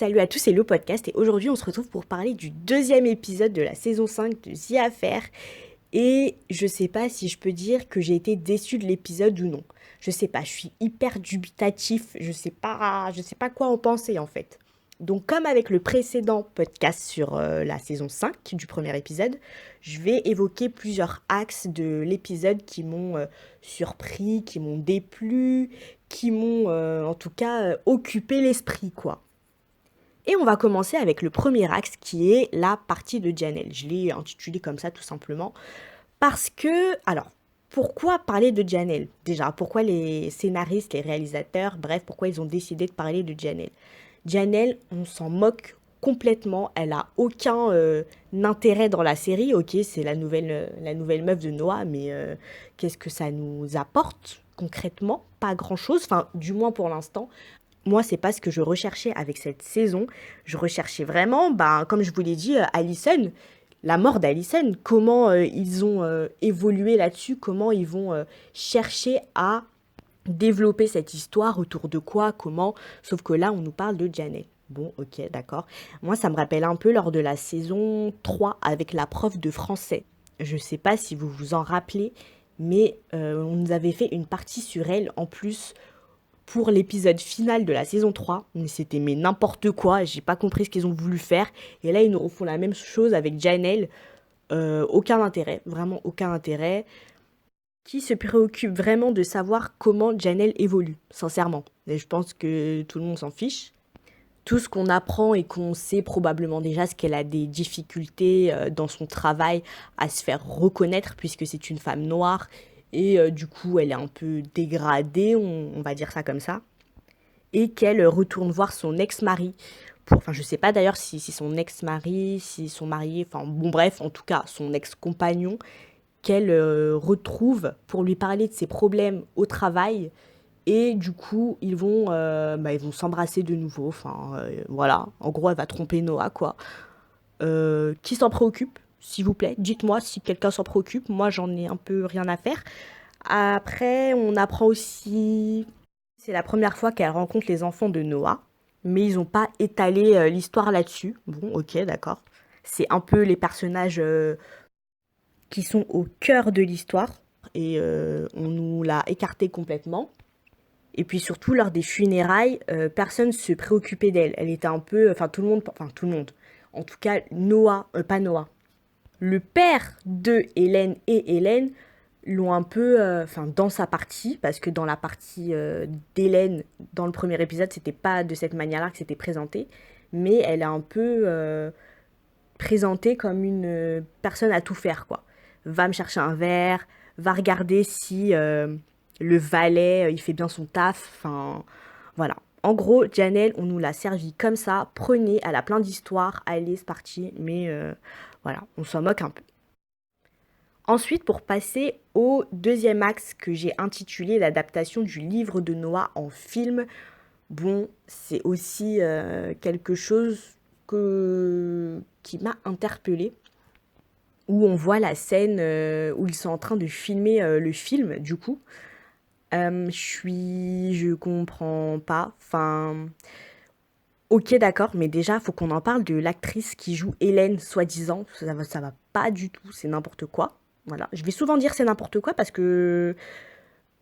Salut à tous, c'est le podcast et aujourd'hui on se retrouve pour parler du deuxième épisode de la saison 5 de The Affair. Et je sais pas si je peux dire que j'ai été déçue de l'épisode ou non. Je sais pas, je suis hyper dubitatif, je sais pas quoi en penser en fait. Donc comme avec le précédent podcast sur la saison 5 du premier épisode, je vais évoquer plusieurs axes de l'épisode qui m'ont surpris, qui m'ont déplu, qui m'ont en tout cas occupé l'esprit quoi. Et on va commencer avec le premier axe qui est la partie de Janelle. Je l'ai intitulé comme ça tout simplement parce que, alors, pourquoi parler de Janelle? Déjà, pourquoi les scénaristes, les réalisateurs, bref, pourquoi ils ont décidé de parler de Janelle? Janelle, on s'en moque complètement, elle a aucun intérêt dans la série, ok, c'est la nouvelle meuf de Noah, mais qu'est-ce que ça nous apporte concrètement? Pas grand-chose, enfin, du moins pour l'instant. Moi, c'est pas ce que je recherchais avec cette saison. Je recherchais vraiment, ben, comme je vous l'ai dit, Allison, la mort d'Allison. Comment ils ont évolué là-dessus, comment ils vont chercher à développer cette histoire, autour de quoi, comment. Sauf que là, on nous parle de Janet. Bon, ok, d'accord. Moi, ça me rappelle un peu lors de la saison 3 avec la prof de français. Je sais pas si vous vous en rappelez, mais on nous avait fait une partie sur elle en plus pour l'épisode final de la saison 3. Mais c'était n'importe quoi, j'ai pas compris ce qu'ils ont voulu faire. Et là, ils nous refont la même chose avec Janelle. Aucun intérêt, vraiment aucun intérêt. Qui se préoccupe vraiment de savoir comment Janelle évolue, sincèrement. Et je pense que tout le monde s'en fiche. Tout ce qu'on apprend et qu'on sait probablement déjà, c'est qu'elle a des difficultés dans son travail à se faire reconnaître puisque c'est une femme noire et du coup elle est un peu dégradée, on va dire ça comme ça, et qu'elle retourne voir son ex-mari. Enfin, je sais pas d'ailleurs si son ex-mari, s'ils sont mariés, enfin bon bref, en tout cas son ex-compagnon, qu'elle retrouve pour lui parler de ses problèmes au travail. Et du coup, ils vont s'embrasser de nouveau. Enfin, voilà. En gros, elle va tromper Noah, quoi. Qui s'en préoccupe, s'il vous plaît? Dites-moi si quelqu'un s'en préoccupe. Moi, j'en ai un peu rien à faire. Après, on apprend aussi. C'est la première fois qu'elle rencontre les enfants de Noah. Mais ils n'ont pas étalé l'histoire là-dessus. Bon, ok, d'accord. C'est un peu les personnages qui sont au cœur de l'histoire. Et on nous l'a écarté complètement. Et puis surtout, lors des funérailles, personne ne se préoccupait d'elle. Elle était un peu. Enfin tout le monde. En tout cas, Noah, pas Noah. Le père de Hélène et Hélène l'ont un peu. Enfin, dans sa partie, parce que dans la partie d'Hélène, dans le premier épisode, c'était pas de cette manière-là que c'était présenté. Mais elle est un peu présentée comme une personne à tout faire, quoi. Va me chercher un verre, va regarder si le valet, il fait bien son taf. Enfin, voilà. En gros, Janelle, on nous l'a servi comme ça. Prenez, elle a plein d'histoires. Allez, c'est parti. Mais voilà, on s'en moque un peu. Ensuite, pour passer au deuxième axe que j'ai intitulé l'adaptation du livre de Noah en film, bon, c'est aussi quelque chose qui m'a interpellée, où on voit la scène où ils sont en train de filmer le film, du coup. Je comprends pas. Enfin, ok, d'accord, mais déjà, faut qu'on en parle de l'actrice qui joue Hélène, soi-disant. Ça va pas du tout, c'est n'importe quoi. Voilà, je vais souvent dire c'est n'importe quoi parce que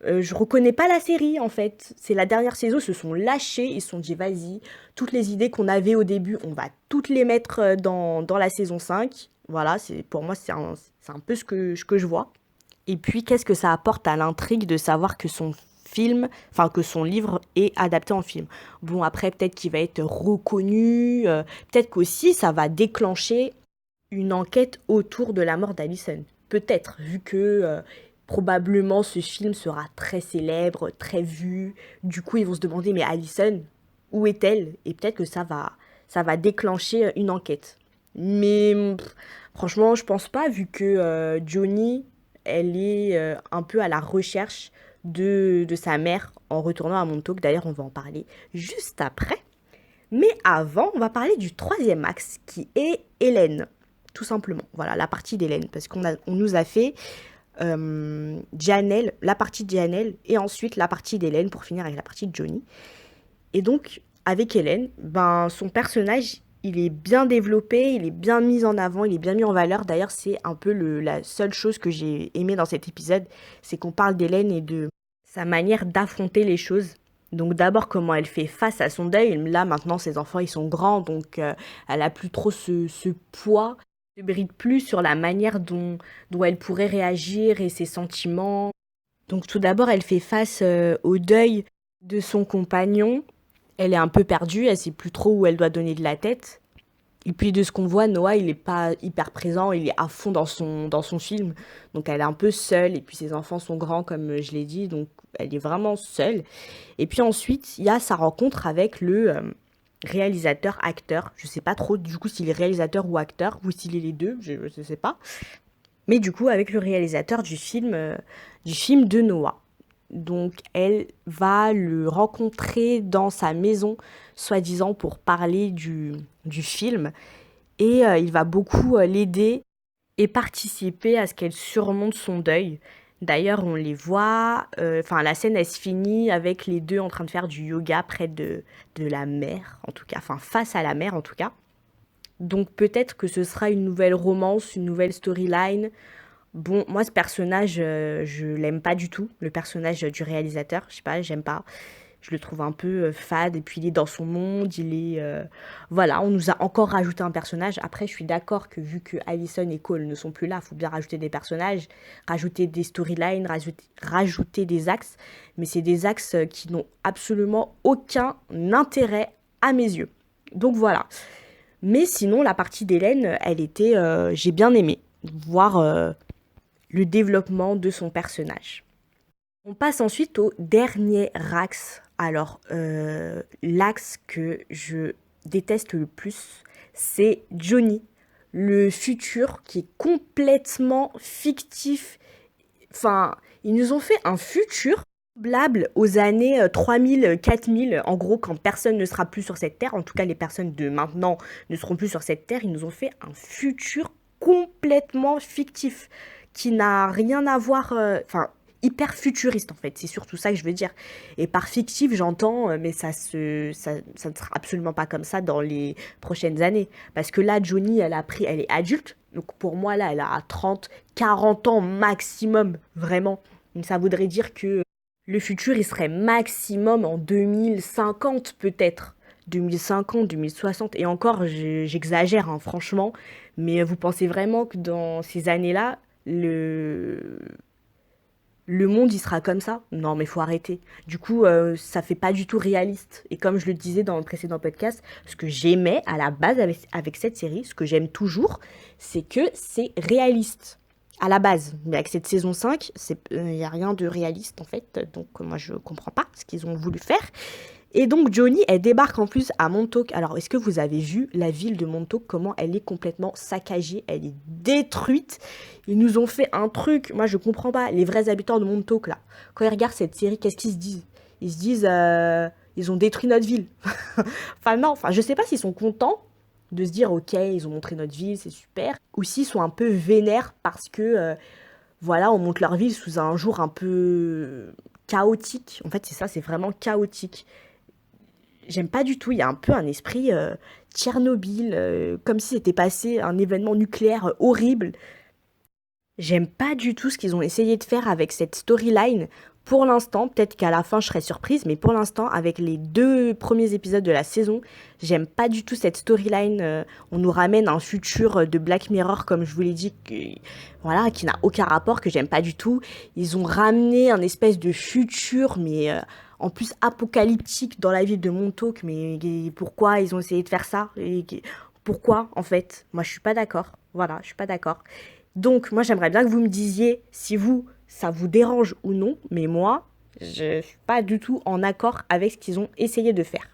je reconnais pas la série en fait. C'est la dernière saison, ils se sont lâchés, ils se sont dit vas-y, toutes les idées qu'on avait au début, on va toutes les mettre dans la saison 5. Voilà, pour moi, c'est un peu ce que je vois. Et puis, qu'est-ce que ça apporte à l'intrigue de savoir que son que son livre est adapté en film. Bon, après, peut-être qu'il va être reconnu, peut-être qu'aussi ça va déclencher une enquête autour de la mort d'Alison. Peut-être, vu que probablement ce film sera très célèbre, très vu. Du coup, ils vont se demander, mais Alison, où est-elle? Et peut-être que ça va déclencher une enquête. Mais franchement, je pense pas, vu que Johnny, elle est un peu à la recherche de sa mère en retournant à Montauk. D'ailleurs, on va en parler juste après. Mais avant, on va parler du troisième axe qui est Hélène, tout simplement. Voilà, la partie d'Hélène, parce on nous a fait la partie de Janelle, et ensuite la partie d'Hélène pour finir avec la partie de Johnny. Et donc, avec Hélène, ben, son personnage, il est bien développé, il est bien mis en avant, il est bien mis en valeur. D'ailleurs, c'est un peu la seule chose que j'ai aimé dans cet épisode, c'est qu'on parle d'Hélène et de sa manière d'affronter les choses. Donc d'abord, comment elle fait face à son deuil. Là, maintenant, ses enfants, ils sont grands, donc elle a plus trop ce poids, ne bride plus sur la manière dont elle pourrait réagir et ses sentiments. Donc tout d'abord, elle fait face au deuil de son compagnon. Elle est un peu perdue, elle sait plus trop où elle doit donner de la tête. Et puis de ce qu'on voit, Noah, il est pas hyper présent, il est à fond dans son film. Donc elle est un peu seule, et puis ses enfants sont grands, comme je l'ai dit, donc elle est vraiment seule. Et puis ensuite, il y a sa rencontre avec le réalisateur-acteur. Je sais pas trop du coup s'il est réalisateur ou acteur, ou s'il est les deux, je ne sais pas. Mais du coup, avec le réalisateur du film de Noah. Donc, elle va le rencontrer dans sa maison, soi-disant pour parler du film. Et il va beaucoup l'aider et participer à ce qu'elle surmonte son deuil. D'ailleurs, on les voit, enfin la scène elle se finit avec les deux en train de faire du yoga près de la mer, en tout cas, enfin face à la mer en tout cas. Donc peut-être que ce sera une nouvelle romance, une nouvelle storyline. Bon, moi, ce personnage, je l'aime pas du tout, le personnage du réalisateur. Je sais pas, j'aime pas. Je le trouve un peu fade, et puis il est dans son monde, il est... Voilà, on nous a encore rajouté un personnage. Après, je suis d'accord que vu que Allison et Cole ne sont plus là, il faut bien rajouter des personnages, rajouter des storylines, rajouter des axes. Mais c'est des axes qui n'ont absolument aucun intérêt à mes yeux. Donc voilà. Mais sinon, la partie d'Hélène, elle était... j'ai bien aimé voir le développement de son personnage. On passe ensuite au dernier axe. Alors, l'axe que je déteste le plus, c'est Johnny, le futur qui est complètement fictif. Enfin, ils nous ont fait un futur semblable aux années 3000, 4000, en gros, quand personne ne sera plus sur cette terre, en tout cas les personnes de maintenant ne seront plus sur cette terre, ils nous ont fait un futur complètement fictif, qui n'a rien à voir, enfin, hyper futuriste en fait, c'est surtout ça que je veux dire. Et par fictif, j'entends, mais ça ne sera absolument pas comme ça dans les prochaines années. Parce que là, Johnny, elle est adulte, donc pour moi, là, elle a 30, 40 ans maximum, vraiment. Donc ça voudrait dire que le futur, il serait maximum en 2050 peut-être. 2050, 2060. Et encore, j'exagère, hein, franchement. Mais vous pensez vraiment que dans ces années-là, le monde, il sera comme ça? Non, mais faut arrêter. Du coup, ça fait pas du tout réaliste. Et comme je le disais dans le précédent podcast, ce que j'aimais à la base avec cette série, ce que j'aime toujours, c'est que c'est réaliste. À la base. Mais avec cette saison 5, il n'y a rien de réaliste en fait. Donc moi, je comprends pas ce qu'ils ont voulu faire. Et donc Johnny, elle débarque en plus à Montauk. Alors, est-ce que vous avez vu la ville de Montauk, comment elle est complètement saccagée, elle est détruite. Ils nous ont fait un truc, moi je comprends pas, les vrais habitants de Montauk là, quand ils regardent cette série, qu'est-ce qu'ils se disent? Ils se disent, ils ont détruit notre ville. Enfin non, enfin je sais pas s'ils sont contents de se dire, ok, ils ont montré notre ville, c'est super, ou s'ils sont un peu vénères parce que, voilà, on monte leur ville sous un jour un peu chaotique. En fait, c'est ça, c'est vraiment chaotique. J'aime pas du tout. Il y a un peu un esprit Tchernobyl, comme si c'était passé un événement nucléaire horrible. J'aime pas du tout ce qu'ils ont essayé de faire avec cette storyline. Pour l'instant, peut-être qu'à la fin je serai surprise, mais pour l'instant, avec les 2 premiers épisodes de la saison, j'aime pas du tout cette storyline. On nous ramène un futur de Black Mirror, comme je vous l'ai dit, voilà, qui n'a aucun rapport, que j'aime pas du tout. Ils ont ramené un espèce de futur, mais en plus apocalyptique dans la ville de Montauk. Mais pourquoi ils ont essayé de faire ça? Pourquoi, en fait? Moi, je suis pas d'accord. Voilà, je suis pas d'accord. Donc, moi, j'aimerais bien que vous me disiez si vous, ça vous dérange ou non, mais moi, je suis pas du tout en accord avec ce qu'ils ont essayé de faire.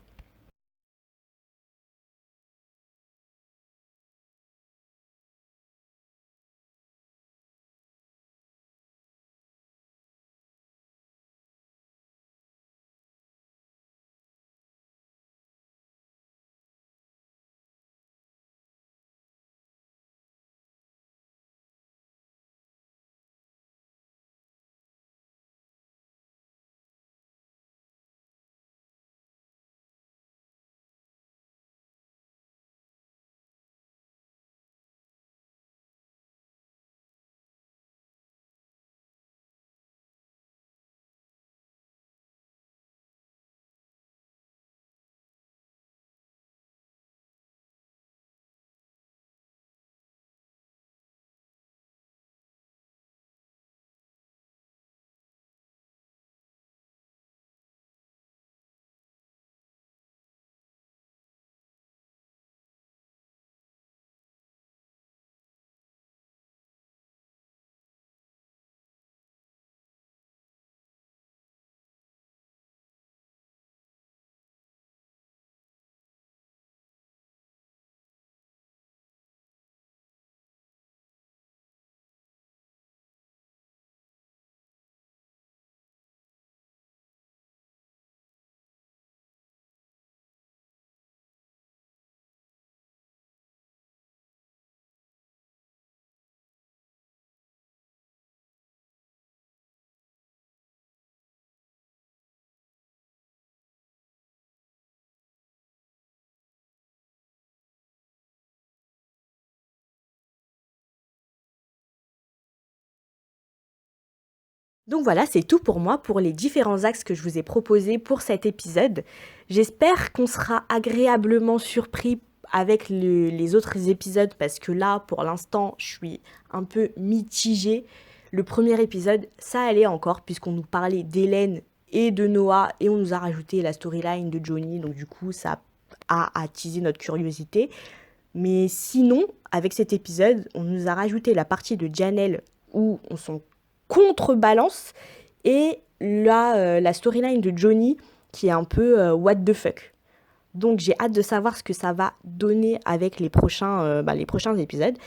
Donc voilà, c'est tout pour moi pour les différents axes que je vous ai proposés pour cet épisode. J'espère qu'on sera agréablement surpris avec les autres épisodes parce que là, pour l'instant, je suis un peu mitigée. Le premier épisode, ça allait encore puisqu'on nous parlait d'Hélène et de Noah et on nous a rajouté la storyline de Johnny. Donc du coup, ça a attisé notre curiosité. Mais sinon, avec cet épisode, on nous a rajouté la partie de Janelle où on s'en contrebalance et la storyline de Johnny qui est un peu what the fuck. Donc j'ai hâte de savoir ce que ça va donner avec les prochains épisodes.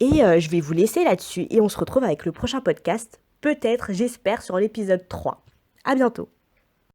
Et je vais vous laisser là-dessus et on se retrouve avec le prochain podcast, peut-être, j'espère, sur l'épisode 3. À bientôt.